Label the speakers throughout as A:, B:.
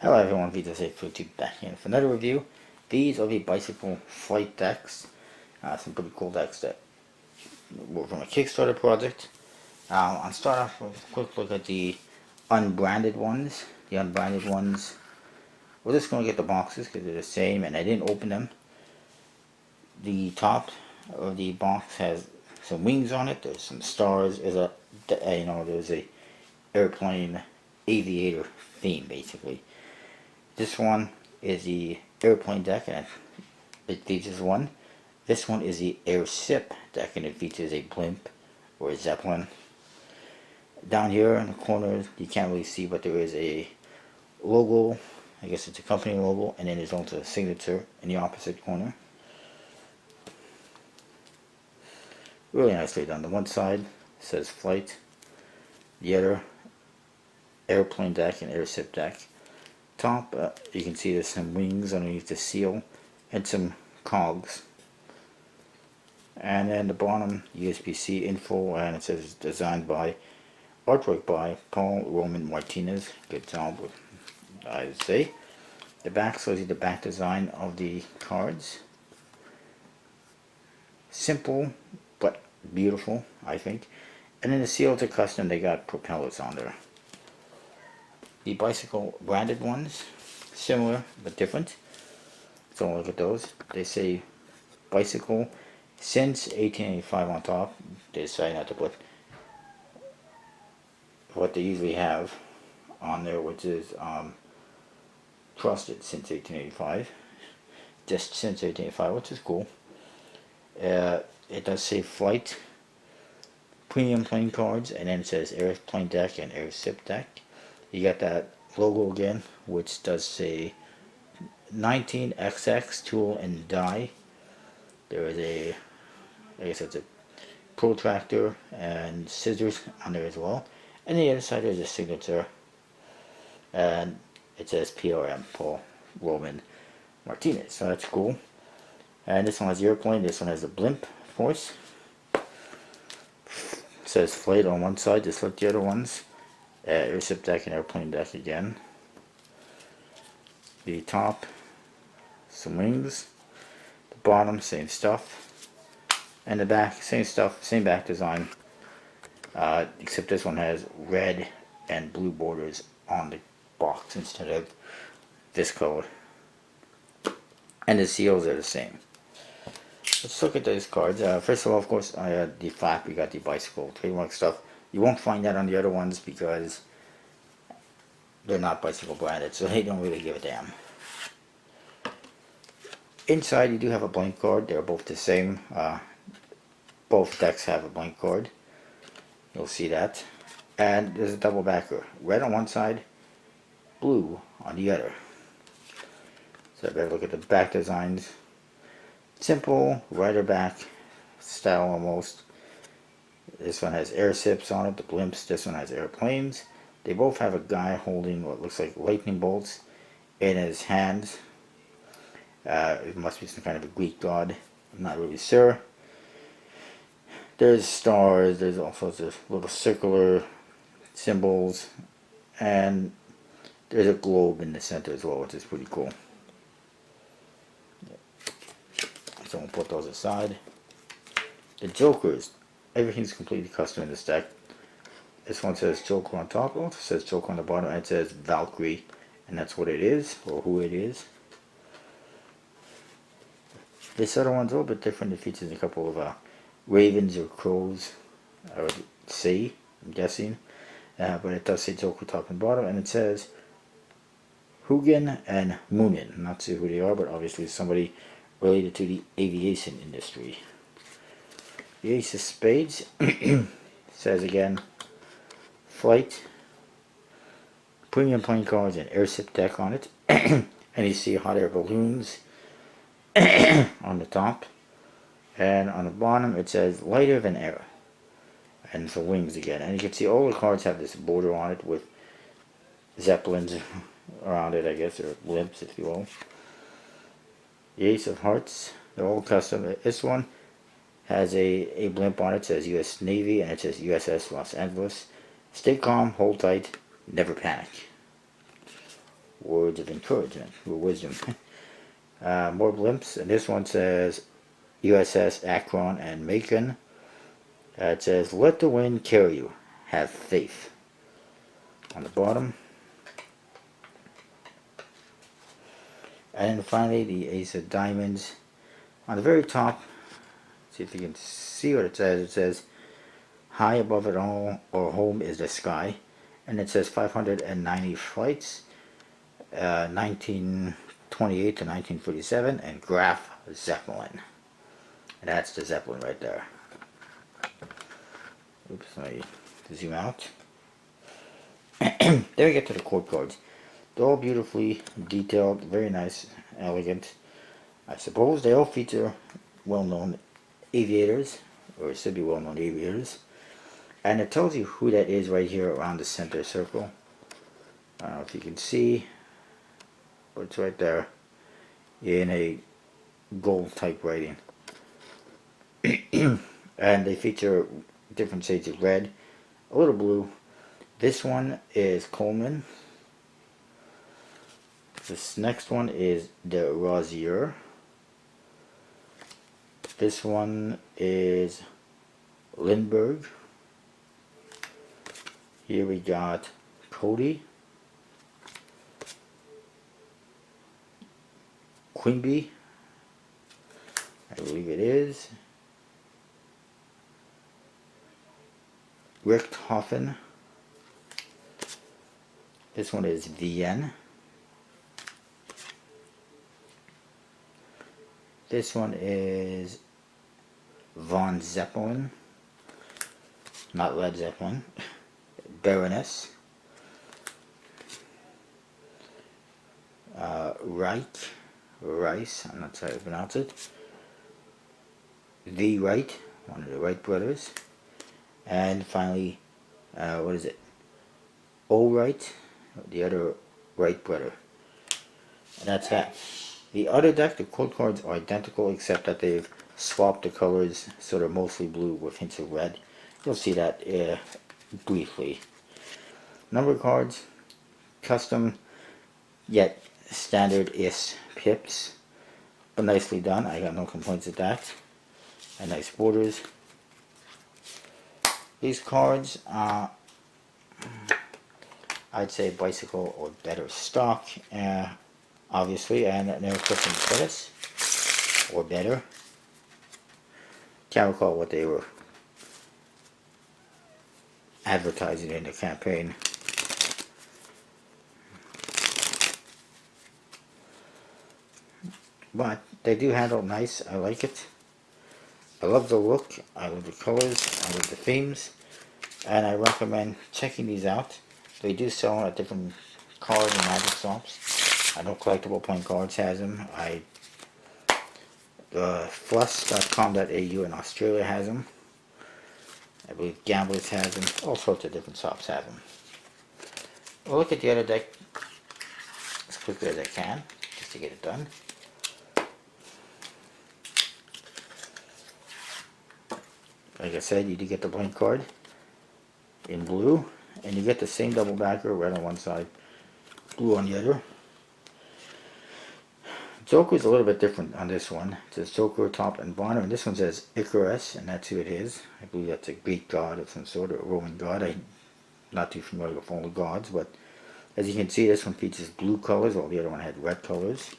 A: Hello everyone, Vita42 back here for another review. These are the bicycle flight decks. Some pretty cool decks that were from a Kickstarter project. I'll start off with a quick look at the unbranded ones. The unbranded ones, we're just going to get the boxes because they're the same and I didn't open them. The top of the box has some wings on it. There's some stars. There's a airplane aviator theme basically. This one is the airplane deck and it features one. This one is the airship deck and it features a blimp or a zeppelin. Down here in the corner you can't really see, but there is a logo. I guess it's a company logo, and then there's also a signature in the opposite corner. Really nicely done. The one side says flight, the other airplane deck and airship deck. Top, you can see there's some wings underneath the seal and some cogs. And then the bottom, USB-C info, and it says designed by, artwork by Paul Roman Martinez. Good job, I would say. The back shows you the back design of the cards. Simple but beautiful, I think. And then the seals are custom. They got propellers on there. The bicycle branded ones, similar but different. So look at those. They say bicycle since 1885 on top. They decided not to put what they usually have on there, which is trusted since 1885. Just since 1885, which is cool. It does say flight, premium playing cards, and then it says airplane deck and airship deck. You got that logo again, which does say 19XX tool and die. There is a, I guess it's a protractor and scissors on there as well. And the other side there's a signature, and it says PRM, Paul Roman Martinez. So that's cool. And this one has the airplane. This one has the blimp, of course. It says flight on one side, just like the other ones. Airship deck and airplane deck again. The top, some wings. The bottom, same stuff. And the back, same stuff, same back design. Except this one has red and blue borders on the box instead of this color. And the seals are the same. Let's look at those cards. First of all, of course, the flap, we got the bicycle trademark stuff. You won't find that on the other ones because they're not bicycle branded, so they don't really give a damn. Inside you do have a blank card. They're both the same. Both decks have a blank card. You'll see that. And there's a double backer. Red on one side, blue on the other. So I better look at the back designs. Simple, rider back style almost. This one has airships on it, the blimps. This one has airplanes. They both have a guy holding what looks like lightning bolts in his hands. It must be some kind of a Greek god. I'm not really sure. There's stars. There's all sorts of little circular symbols. And there's a globe in the center as well, which is pretty cool. So we'll put those aside. The Jokers. Everything's completely custom in this deck. This one says Joker on top, it says Joker on the bottom, and it says Valkyrie, and that's what it is, or who it is. This other one's a little bit different. It features a couple of ravens or crows, I would say, I'm guessing. But it does say Joker top and bottom, and it says Hugin and Moonin. I'm not sure who they are, but obviously somebody related to the aviation industry. The Ace of Spades says again flight, premium playing cards, and airship deck on it. And you see hot air balloons on the top. And on the bottom it says lighter than air. And some wings again. And you can see all the cards have this border on it with zeppelins around it, I guess, or blimps if you will. The Ace of Hearts, they're all custom. This one has a blimp on it, says U.S. Navy, and it says USS Los Angeles. Stay calm, hold tight, never panic. words of encouragement or wisdom. More blimps, and this one says USS Akron and Macon. It says, let the wind carry you, have faith. On the bottom. And then finally the Ace of Diamonds. On the very top, see if you can see what it says. It says, high above it all, our home is the sky. And it says 590 flights, 1928 to 1947, and Graf Zeppelin. And that's the Zeppelin right there. Oops, let me zoom out. Then we get to the quote cards. They're all beautifully detailed, very nice, elegant. I suppose they all feature well-known aviators, or should be well-known aviators. And it tells you who that is right here around the center circle. I don't know if you can see, but it's right there in a gold type writing. And they feature different shades of red, a little blue. This one is Coleman. This next one is de Rosier. This one is Lindbergh. Here we got Cody, Quimby, I believe it is, Richthofen. This one is Vienne. This one is Von Zeppelin, not Led Zeppelin. Baroness. Rice, I'm not sure how to pronounce it. The Wright, one of the Wright brothers. And finally, what is it? O Wright, the other Wright brother. And that's that. The other deck, the quote cards are identical except that they've swapped the colors so they're mostly blue with hints of red. You'll see that briefly. Number cards, custom yet standard-ish pips, but nicely done. I got no complaints with that. And nice borders. These cards, I'd say bicycle or better stock, obviously, and they're custom credits or better. Can't recall what they were advertising in the campaign. But they do handle nice. I like it. I love the look. I love the colors. I love the themes. And I recommend checking these out. They do sell at different card and magic shops. I know Collectible Playing Cards has them. Fluss.com.au in Australia has them. I believe Gamblers has them. All sorts of different shops have them. We'll look at the other deck as quickly as I can, just to get it done. Like I said, you do get the blank card in blue, and you get the same double backer, red on one side, blue on the other. Joker is a little bit different on this one. It says Joker top and bottom, and this one says Icarus, and that's who it is. I believe that's a Greek god of some sort, or a Roman god. I'm not too familiar with all the gods, but as you can see, this one features blue colors, while the other one had red colors.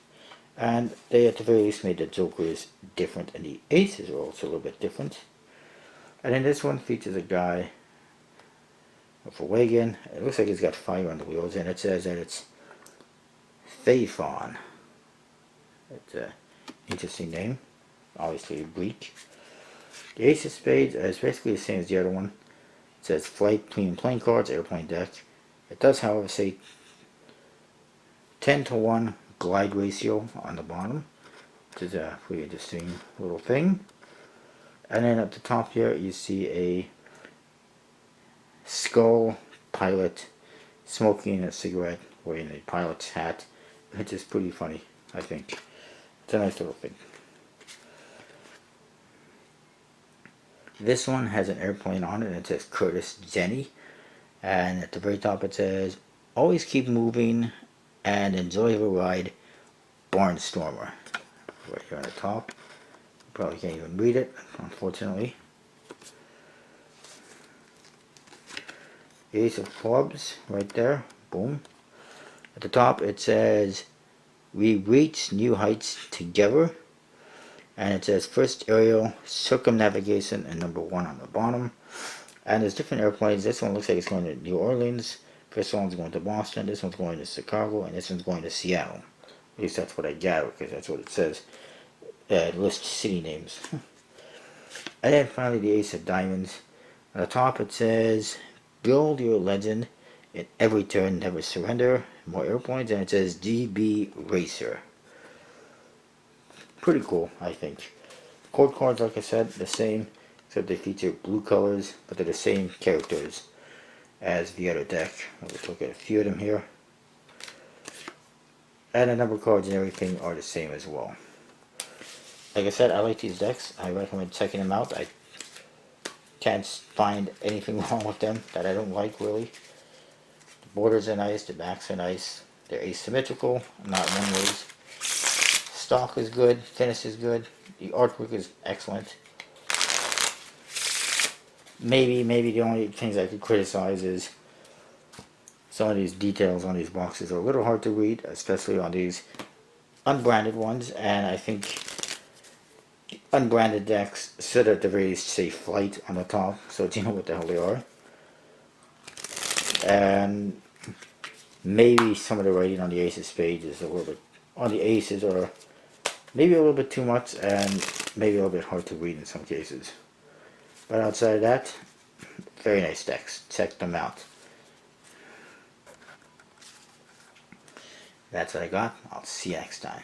A: And they, at the very least, made the Jokers different, and the aces are also a little bit different. And then this one features a guy with a wagon. It looks like he's got fire on the wheels, and it says that it's Phaethon. It's an interesting name, obviously Greek. The Ace of Spades is basically the same as the other one. It says flight between playing cards, airplane deck. It does, however, say 10-to-1 glide ratio on the bottom, which is a pretty interesting little thing. And then at the top here, you see a skull pilot smoking a cigarette, wearing a pilot's hat, which is pretty funny, I think. It's a nice little thing. This one has an airplane on it, and it says Curtis Jenny. And at the very top it says, always keep moving and Enjoy the Ride Barnstormer. Right here on the top. Probably can't even read it, unfortunately. Ace of Clubs, right there. Boom. At the top it says, we reach new heights together. And it says first aerial circumnavigation and number 1 on the bottom. And there's different airplanes. This one looks like it's going to New Orleans. This one's going to Boston. This one's going to Chicago. And this one's going to Seattle. At least that's what I gather, because that's what it says. It lists city names. And then finally the Ace of Diamonds. At the top it says, build your legend in every turn, never surrender. More airplanes. And it says GB Racer. Pretty cool, I think. Code cards, like I said, the same, except they feature blue colors, but they're the same characters as the other deck. Let's look at a few of them here. And the number cards and everything are the same as well. Like I said, I like these decks. I recommend checking them out. I can't find anything wrong with them that I don't like, really. The borders are nice, the backs are nice. They're asymmetrical, not one ways. Stock is good, finish is good, the artwork is excellent. Maybe the only things I could criticize is some of these details on these boxes are a little hard to read, especially on these unbranded ones, and I think unbranded decks should at the very least say Flight on the top, so you know what the hell they are. And maybe some of the writing on the Ace of Spades is a little bit, on the aces, or maybe a little bit too much, and maybe a little bit hard to read in some cases. But outside of that, very nice decks. Check them out. That's what I got. I'll see you next time.